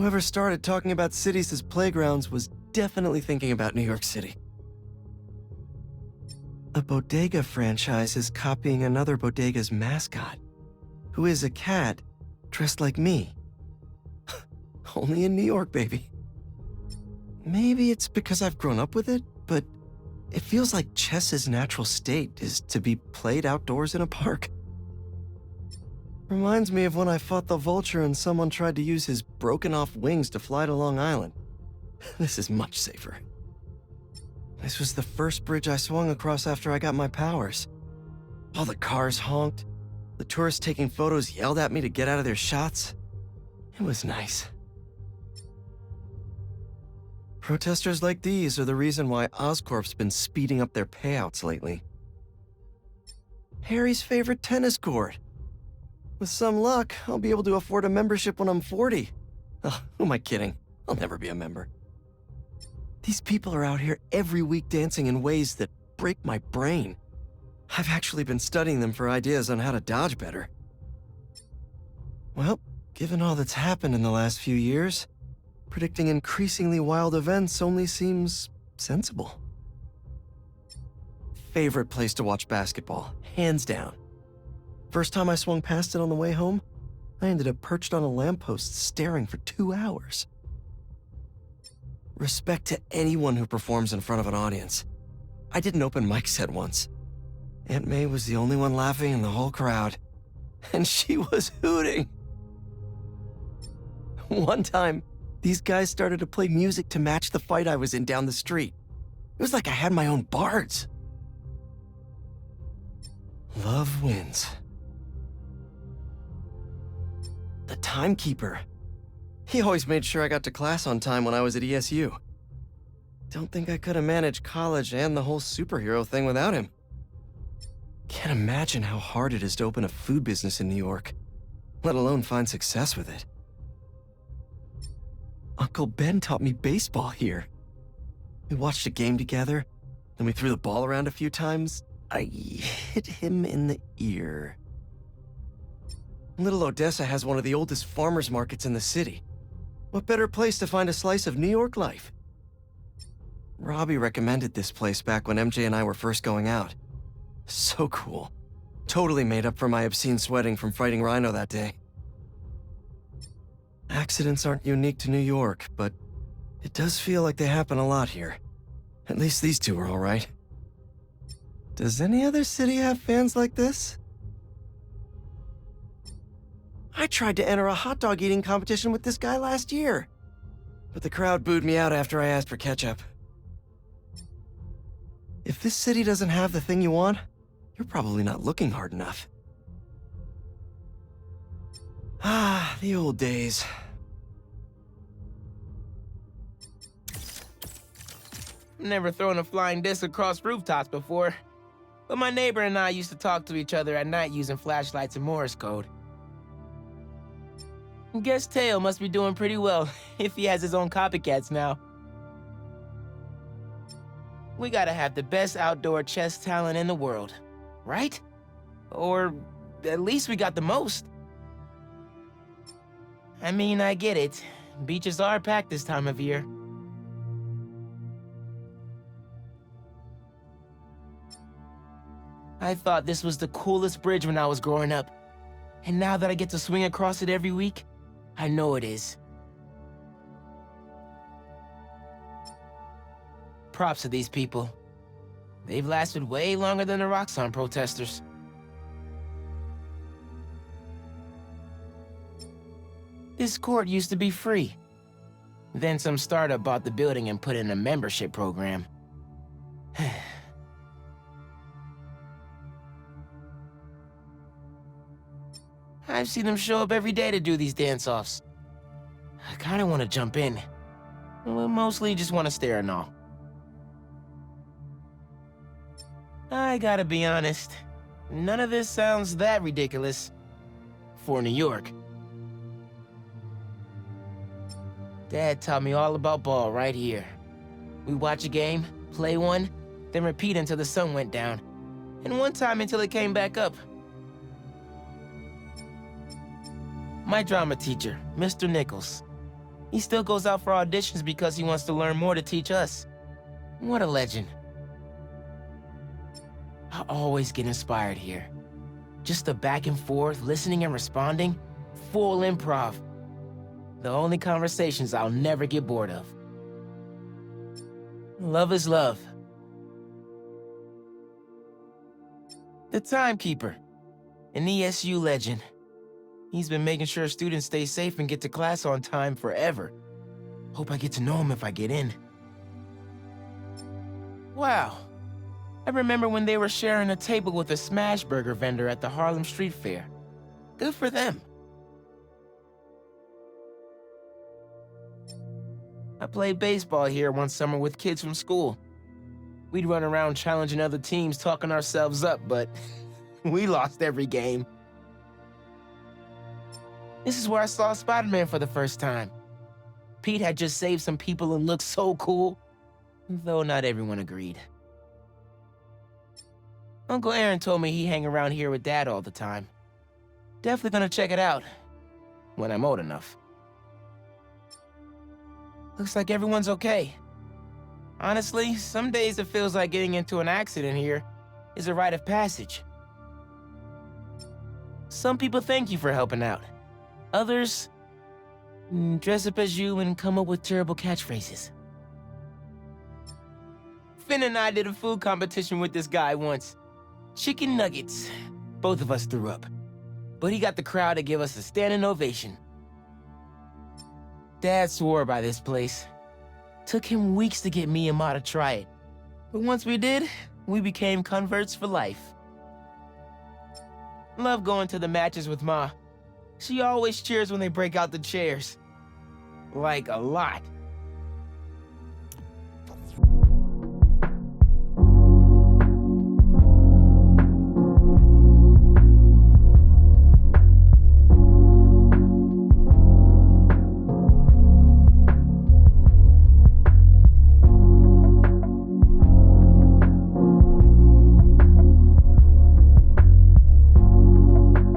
Whoever started talking about cities as playgrounds was definitely thinking about New York City. A bodega franchise is copying another bodega's mascot, who is a cat dressed like me. Only in New York, baby. Maybe it's because I've grown up with it, but it feels like chess's natural state is to be played outdoors in a park. Reminds me of when I fought the vulture and someone tried to use his broken-off wings to fly to Long Island. This is much safer. This was the first bridge I swung across after I got my powers. All the cars honked. The tourists taking photos yelled at me to get out of their shots. It was nice. Protesters like these are the reason why Oscorp's been speeding up their payouts lately. Harry's favorite tennis court. With some luck, I'll be able to afford a membership when I'm 40. Oh, who am I kidding? I'll never be a member. These people are out here every week dancing in ways that break my brain. I've actually been studying them for ideas on how to dodge better. Well, given all that's happened in the last few years, predicting increasingly wild events only seems sensible. Favorite place to watch basketball, hands down. First time I swung past it on the way home, I ended up perched on a lamppost staring for 2 hours. Respect to anyone who performs in front of an audience. I did an open mic set once. Aunt May was the only one laughing in the whole crowd, and she was hooting. One time, these guys started to play music to match the fight I was in down the street. It was like I had my own bards. Love wins. The timekeeper. He always made sure I got to class on time when I was at ESU. Don't think I could have managed college and the whole superhero thing without him. Can't imagine how hard it is to open a food business in New York, let alone find success with it. Uncle Ben taught me baseball here. We watched a game together, then we threw the ball around a few times. I hit him in the ear. Little Odessa has one of the oldest farmers markets in the city. What better place to find a slice of New York life? Robbie recommended this place back when MJ and I were first going out. So cool. Totally made up for my obscene sweating from fighting Rhino that day. Accidents aren't unique to New York, but it does feel like they happen a lot here. At least these two are all right. Does any other city have fans like this? I tried to enter a hot dog eating competition with this guy last year, but the crowd booed me out after I asked for ketchup. If this city doesn't have the thing you want, you're probably not looking hard enough. Ah, the old days. Never thrown a flying disc across rooftops before, but my neighbor and I used to talk to each other at night using flashlights and Morse code. Guess Teo must be doing pretty well if he has his own copycats now. We gotta have the best outdoor chess talent in the world, right? Or at least we got the most. I mean, I get it. Beaches are packed this time of year. I thought this was the coolest bridge when I was growing up. And now that I get to swing across it every week, I know it is. Props to these people. They've lasted way longer than the Roxxon protesters. This court used to be free. Then some startup bought the building and put in a membership program. I've seen them show up every day to do these dance-offs. I kinda wanna jump in. Well, mostly just wanna stare and all. I gotta be honest, none of this sounds that ridiculous. For New York. Dad taught me all about ball right here. We watch a game, play one, then repeat until the sun went down. And one time until it came back up. My drama teacher, Mr. Nichols. He still goes out for auditions because he wants to learn more to teach us. What a legend. I always get inspired here. Just the back and forth, listening and responding, full improv. The only conversations I'll never get bored of. Love is love. The Timekeeper, an ESU legend. He's been making sure students stay safe and get to class on time forever. Hope I get to know him if I get in. Wow. I remember when they were sharing a table with a smash burger vendor at the Harlem Street Fair. Good for them. I played baseball here one summer with kids from school. We'd run around challenging other teams, talking ourselves up, but we lost every game. This is where I saw Spider-Man for the first time. Pete had just saved some people and looked so cool, though not everyone agreed. Uncle Aaron told me he hang around here with Dad all the time. Definitely gonna check it out, when I'm old enough. Looks like everyone's okay. Honestly, some days it feels like getting into an accident here is a rite of passage. Some people thank you for helping out. Others dress up as you and come up with terrible catchphrases. Finn and I did a food competition with this guy once. Chicken nuggets. Both of us threw up. But he got the crowd to give us a standing ovation. Dad swore by this place. Took him weeks to get me and Ma to try it. But once we did, we became converts for life. Love going to the matches with Ma. She always cheers when they break out the chairs. Like, a lot.